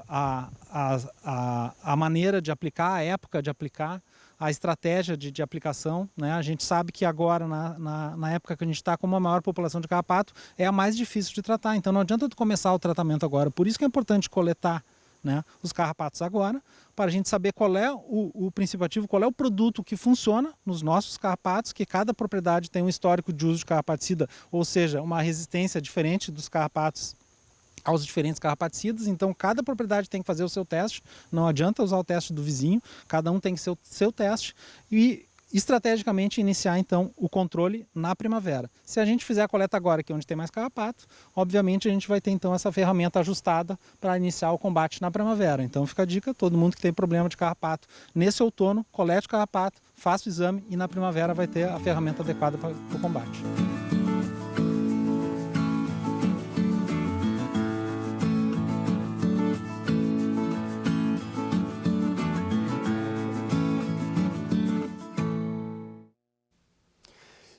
A maneira de aplicar, a época de aplicar, a estratégia de aplicação, né? A gente sabe que agora, na época que a gente está com uma maior população de carrapato, é a mais difícil de tratar. Então não adianta tu começar o tratamento agora. Por isso que é importante coletar, né, os carrapatos agora, para a gente saber qual é o princípio ativo, qual é o produto que funciona nos nossos carrapatos, que cada propriedade tem um histórico de uso de carrapaticida, ou seja, uma resistência diferente dos carrapatos aos diferentes carrapaticidas. Então cada propriedade tem que fazer o seu teste, não adianta usar o teste do vizinho, cada um tem que ser o seu teste e estrategicamente iniciar então o controle na primavera. Se a gente fizer a coleta agora, que é onde tem mais carrapato, obviamente a gente vai ter então essa ferramenta ajustada para iniciar o combate na primavera. Então fica a dica, todo mundo que tem problema de carrapato nesse outono, colete o carrapato, faça o exame e na primavera vai ter a ferramenta adequada para o combate.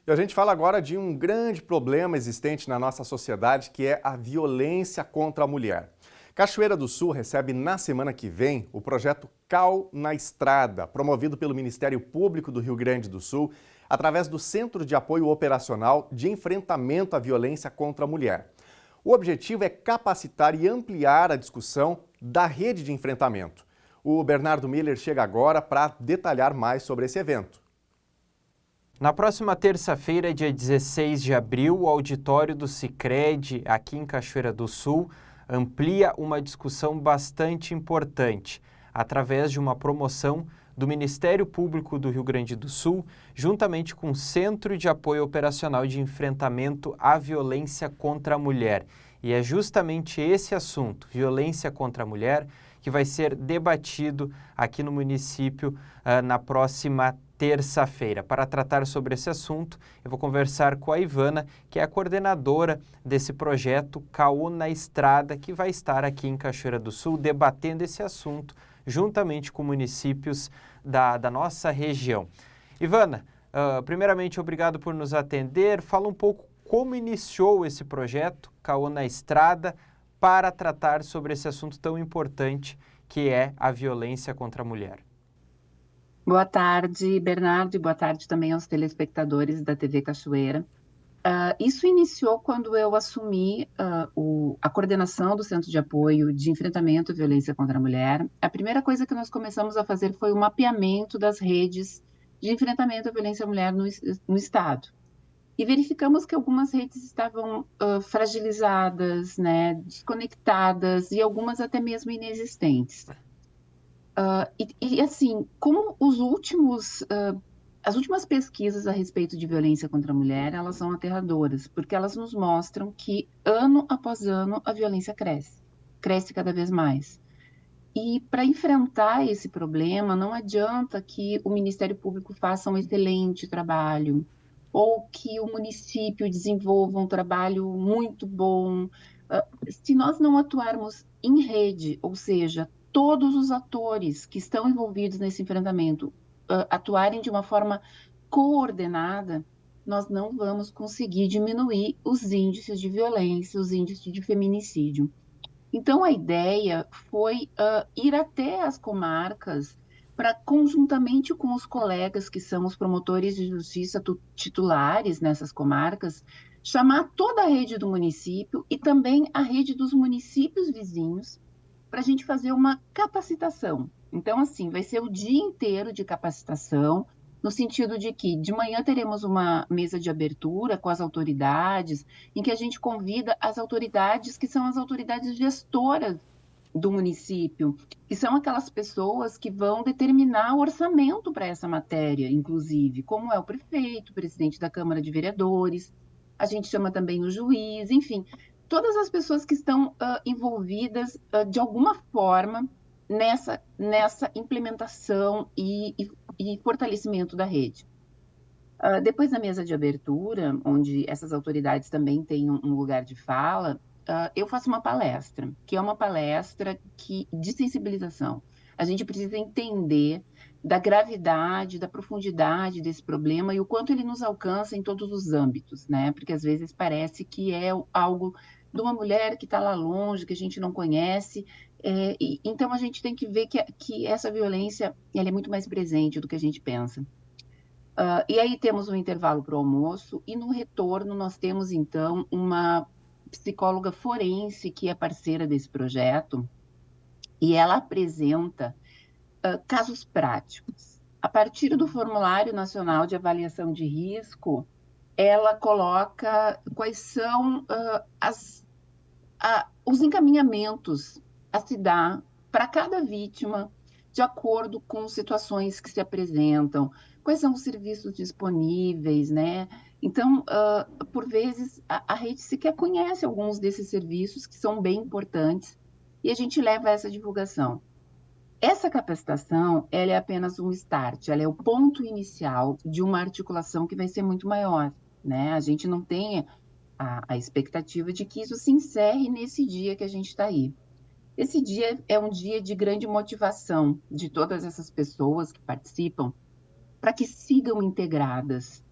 E a gente fala agora de um grande problema existente na nossa sociedade, que é a violência contra a mulher. Cachoeira do Sul recebe na semana que vem o projeto CAU na Estrada, promovido pelo Ministério Público do Rio Grande do Sul, através do Centro de Apoio Operacional de Enfrentamento à Violência contra a Mulher. O objetivo é capacitar e ampliar a discussão da rede de enfrentamento. O Bernardo Miller chega agora para detalhar mais sobre esse evento. Na próxima terça-feira, dia 16 de abril, o auditório do Sicredi, aqui em Cachoeira do Sul, amplia uma discussão bastante importante, através de uma promoção do Ministério Público do Rio Grande do Sul, juntamente com o Centro de Apoio Operacional de Enfrentamento à Violência contra a Mulher. E é justamente esse assunto, violência contra a mulher, que vai ser debatido aqui no município na próxima terça-feira. Para tratar sobre esse assunto, eu vou conversar com a Ivana, que é a coordenadora desse projeto CAU na Estrada, que vai estar aqui em Cachoeira do Sul debatendo esse assunto juntamente com municípios da nossa região. Ivana, primeiramente, obrigado por nos atender. Fala um pouco como iniciou esse projeto CAU na Estrada para tratar sobre esse assunto tão importante que é a violência contra a mulher. Boa tarde, Bernardo, e boa tarde também aos telespectadores da TV Cachoeira. Isso iniciou quando eu assumi a coordenação do Centro de Apoio de Enfrentamento à Violência contra a Mulher. A primeira coisa que nós começamos a fazer foi o mapeamento das redes de enfrentamento à violência à mulher no Estado. E verificamos que algumas redes estavam fragilizadas, né, desconectadas e algumas até mesmo inexistentes. Assim, como as últimas pesquisas a respeito de violência contra a mulher, elas são aterradoras, porque elas nos mostram que ano após ano a violência cresce cada vez mais. E para enfrentar esse problema, não adianta que o Ministério Público faça um excelente trabalho, ou que o município desenvolva um trabalho muito bom. Se nós não atuarmos em rede, ou seja, todos os atores que estão envolvidos nesse enfrentamento atuarem de uma forma coordenada, nós não vamos conseguir diminuir os índices de violência, os índices de feminicídio. Então, a ideia foi ir até as comarcas para, conjuntamente com os colegas que são os promotores de justiça titulares nessas comarcas, chamar toda a rede do município e também a rede dos municípios vizinhos para a gente fazer uma capacitação. Então, assim, vai ser o dia inteiro de capacitação, no sentido de que de manhã teremos uma mesa de abertura com as autoridades, em que a gente convida as autoridades que são as autoridades gestoras do município, que são aquelas pessoas que vão determinar o orçamento para essa matéria, inclusive, como é o prefeito, o presidente da Câmara de Vereadores, a gente chama também o juiz, enfim, todas as pessoas que estão envolvidas de alguma forma nessa implementação e fortalecimento da rede. Depois da mesa de abertura, onde essas autoridades também têm um lugar de fala, eu faço uma palestra, que é uma palestra de sensibilização. A gente precisa entender da gravidade, da profundidade desse problema e o quanto ele nos alcança em todos os âmbitos, né? Porque às vezes parece que é algo de uma mulher que está lá longe, que a gente não conhece, então a gente tem que ver que essa violência ela é muito mais presente do que a gente pensa. E aí temos um intervalo para o almoço e no retorno nós temos então uma psicóloga forense que é parceira desse projeto e ela apresenta casos práticos. A partir do Formulário Nacional de Avaliação de Risco, ela coloca quais são os encaminhamentos a se dar para cada vítima de acordo com situações que se apresentam, quais são os serviços disponíveis, né? Então, por vezes, a rede sequer conhece alguns desses serviços que são bem importantes e a gente leva essa divulgação. Essa capacitação, ela é apenas um start, ela é o ponto inicial de uma articulação que vai ser muito maior, né? A gente não tem a expectativa de que isso se encerre nesse dia que a gente está aí. Esse dia é um dia de grande motivação de todas essas pessoas que participam para que sigam integradas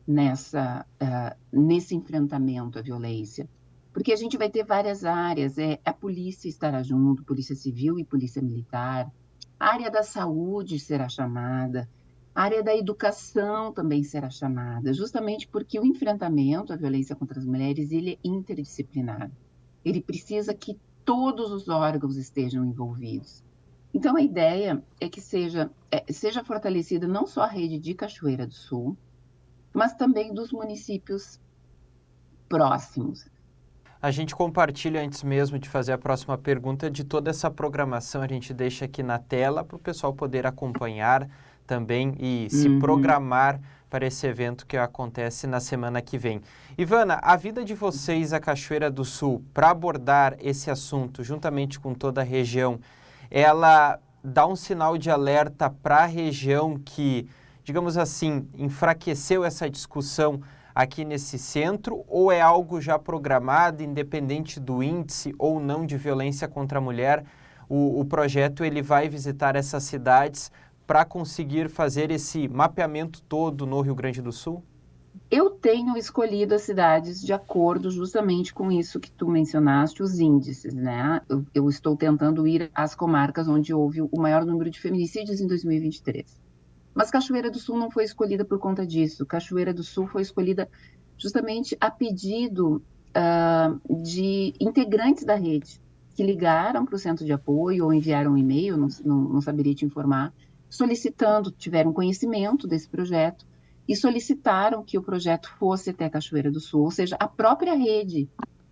nesse enfrentamento à violência. Porque a gente vai ter várias áreas, a polícia estará junto, polícia civil e polícia militar, a área da saúde será chamada, a área da educação também será chamada, justamente porque o enfrentamento à violência contra as mulheres ele é interdisciplinar. Ele precisa que todos os órgãos estejam envolvidos. Então, a ideia é que seja fortalecida não só a rede de Cachoeira do Sul, mas também dos municípios próximos. A gente compartilha, antes mesmo de fazer a próxima pergunta, de toda essa programação, a gente deixa aqui na tela para o pessoal poder acompanhar também e se programar para esse evento que acontece na semana que vem. Ivana, a vida de vocês, a Cachoeira do Sul, para abordar esse assunto juntamente com toda a região, ela dá um sinal de alerta para a região que, digamos assim, enfraqueceu essa discussão aqui nesse centro, ou é algo já programado, independente do índice ou não de violência contra a mulher? O projeto ele vai visitar essas cidades para conseguir fazer esse mapeamento todo no Rio Grande do Sul? Eu tenho escolhido as cidades de acordo justamente com isso que tu mencionaste, os índices, né? Eu estou tentando ir às comarcas onde houve o maior número de feminicídios em 2023. Mas Cachoeira do Sul não foi escolhida por conta disso. Cachoeira do Sul foi escolhida justamente a pedido de integrantes da rede, que ligaram para o centro de apoio ou enviaram um e-mail, não saberia te informar, solicitando, tiveram conhecimento desse projeto e solicitaram que o projeto fosse até Cachoeira do Sul, ou seja, a própria rede,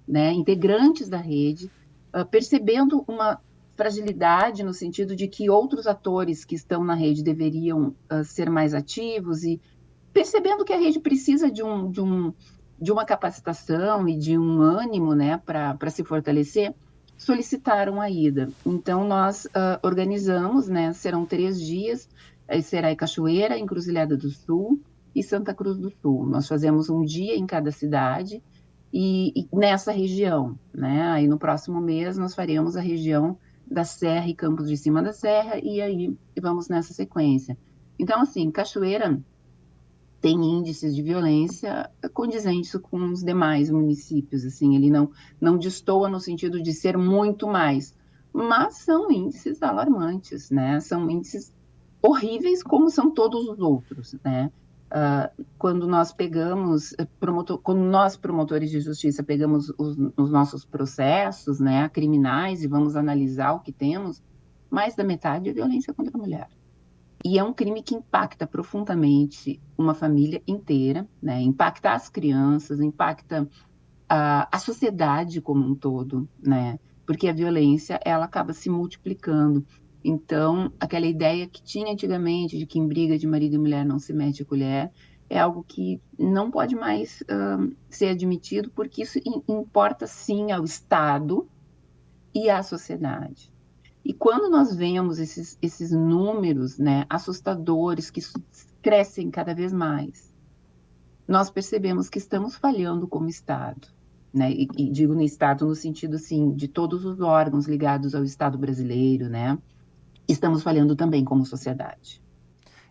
né, integrantes da rede, percebendo uma fragilidade no sentido de que outros atores que estão na rede deveriam ser mais ativos e percebendo que a rede precisa de uma capacitação e de um ânimo, né, para se fortalecer, solicitaram a ida. Então, nós organizamos, né, serão 3 dias, será em Cachoeira, Encruzilhada do Sul e Santa Cruz do Sul. Nós fazemos um dia em cada cidade e nessa região, né, aí no próximo mês nós faremos a região da Serra e Campos de Cima da Serra, e aí vamos nessa sequência. Então, assim, Cachoeira tem índices de violência condizentes com os demais municípios, assim, ele não destoa no sentido de ser muito mais, mas são índices alarmantes, né? São índices horríveis como são todos os outros, né? Quando nós pegamos, quando nós promotores de justiça pegamos os nossos processos, né, criminais e vamos analisar o que temos, mais da metade é violência contra a mulher. E é um crime que impacta profundamente uma família inteira, né, impacta as crianças, impacta a sociedade como um todo, né, porque a violência ela acaba se multiplicando. Então, aquela ideia que tinha antigamente de que em briga de marido e mulher não se mete a colher, é algo que não pode mais ser admitido, porque isso importa sim ao Estado e à sociedade. E quando nós vemos esses números, né, assustadores que crescem cada vez mais, nós percebemos que estamos falhando como Estado, né? E digo no Estado no sentido, assim, de todos os órgãos ligados ao Estado brasileiro, né? Estamos falhando também como sociedade.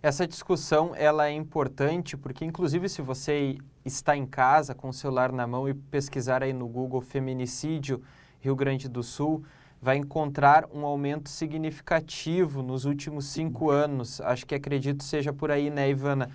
Essa discussão ela é importante porque, inclusive, se você está em casa com o celular na mão e pesquisar aí no Google feminicídio Rio Grande do Sul, vai encontrar um aumento significativo nos últimos 5 anos. Acho que acredito seja por aí, né, Ivana?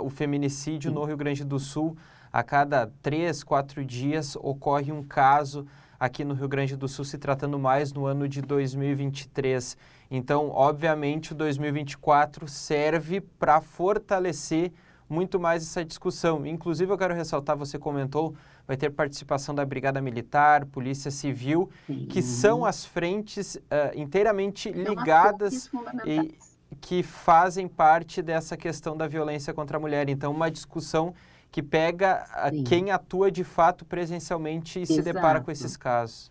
O feminicídio no Rio Grande do Sul, a cada 3, 4 dias ocorre um caso aqui no Rio Grande do Sul, se tratando mais no ano de 2023. Então, obviamente, o 2024 serve para fortalecer muito mais essa discussão. Inclusive, eu quero ressaltar, você comentou, vai ter participação da Brigada Militar, Polícia Civil, que são as frentes inteiramente ligadas e que fazem parte dessa questão da violência contra a mulher. Então, uma discussão que pega quem atua de fato presencialmente e se depara com esses casos.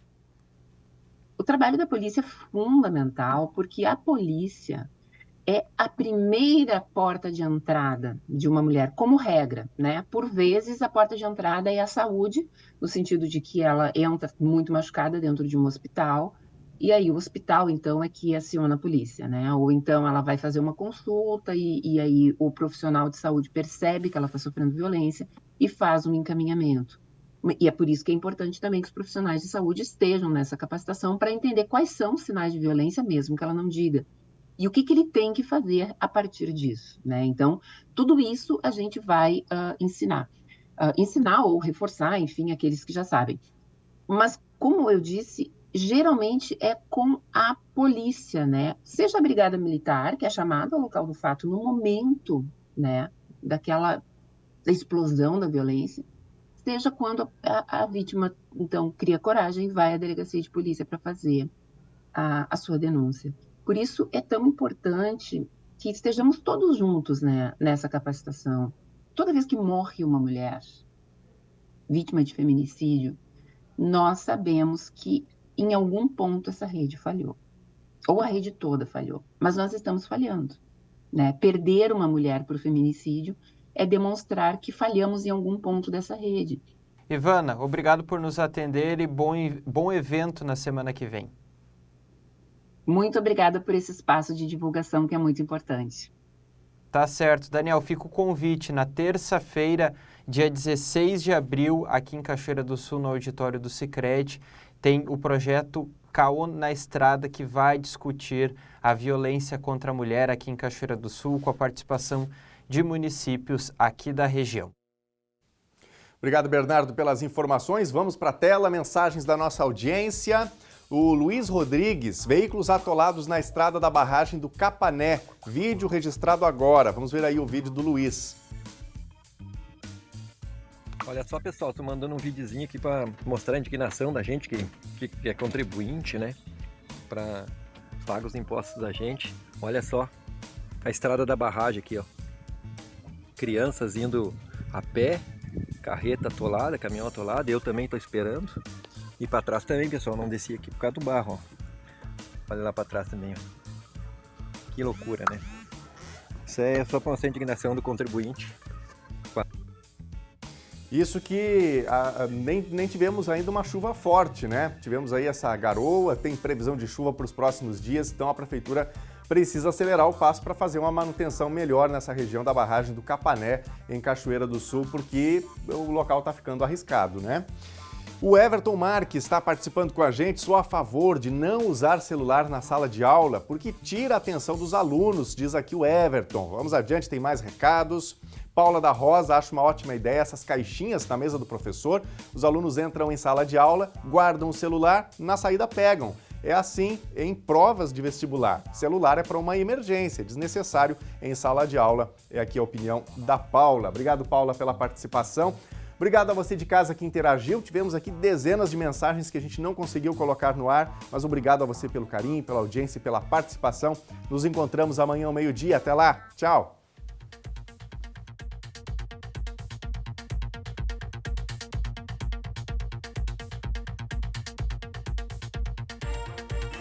O trabalho da polícia é fundamental porque a polícia é a primeira porta de entrada de uma mulher, como regra, né? Por vezes, a porta de entrada é a saúde, no sentido de que ela entra muito machucada dentro de um hospital, e aí o hospital, então, é que aciona a polícia, né? Ou então ela vai fazer uma consulta e aí o profissional de saúde percebe que ela está sofrendo violência e faz um encaminhamento. E é por isso que é importante também que os profissionais de saúde estejam nessa capacitação para entender quais são os sinais de violência, mesmo que ela não diga. E o que ele tem que fazer a partir disso, né? Então, tudo isso a gente vai ensinar. Ensinar ou reforçar, enfim, aqueles que já sabem. Mas, como eu disse, geralmente é com a polícia, né? Seja a Brigada Militar, que é chamada ao local do fato no momento, né, da explosão da violência, seja quando a vítima, então, cria coragem e vai à delegacia de polícia para fazer a sua denúncia. Por isso, é tão importante que estejamos todos juntos, né, nessa capacitação. Toda vez que morre uma mulher vítima de feminicídio, nós sabemos que, em algum ponto, essa rede falhou. Ou a rede toda falhou. Mas nós estamos falhando, né? Perder uma mulher por feminicídio é demonstrar que falhamos em algum ponto dessa rede. Ivana, obrigado por nos atender e bom evento na semana que vem. Muito obrigada por esse espaço de divulgação que é muito importante. Tá certo. Daniel, fica o convite. Na terça-feira, dia 16 de abril, aqui em Cachoeira do Sul, no auditório do Sicredi, tem o projeto Caô na Estrada, que vai discutir a violência contra a mulher aqui em Cachoeira do Sul, com a participação de municípios aqui da região. Obrigado, Bernardo, pelas informações. Vamos para a tela, mensagens da nossa audiência. O Luiz Rodrigues, veículos atolados na estrada da barragem do Capané. Vídeo registrado agora. Vamos ver aí o vídeo do Luiz. Olha só, pessoal, tô mandando um videozinho aqui para mostrar a indignação da gente que é contribuinte, né? Para pagar os impostos da gente. Olha só a estrada da barragem aqui, ó. Crianças indo a pé, carreta atolada, caminhão atolado. Eu também tô esperando. E para trás também, pessoal, não desci aqui por causa do barro, ó. Olha lá para trás também, ó. Que loucura, né? Isso é só para mostrar a indignação do contribuinte. Isso que nem tivemos ainda uma chuva forte, né? Tivemos aí essa garoa, tem previsão de chuva para os próximos dias, então a prefeitura precisa acelerar o passo para fazer uma manutenção melhor nessa região da barragem do Capané, em Cachoeira do Sul, porque o local está ficando arriscado, né? O Everton Marques está participando com a gente. Sou a favor de não usar celular na sala de aula, porque tira a atenção dos alunos, diz aqui o Everton. Vamos adiante, tem mais recados. Paula da Rosa acha uma ótima ideia essas caixinhas na mesa do professor. Os alunos entram em sala de aula, guardam o celular, na saída pegam. É assim em provas de vestibular. Celular é para uma emergência, desnecessário em sala de aula. É aqui a opinião da Paula. Obrigado, Paula, pela participação. Obrigado a você de casa que interagiu. Tivemos aqui dezenas de mensagens que a gente não conseguiu colocar no ar, mas obrigado a você pelo carinho, pela audiência e pela participação. Nos encontramos amanhã ao meio-dia. Até lá. Tchau.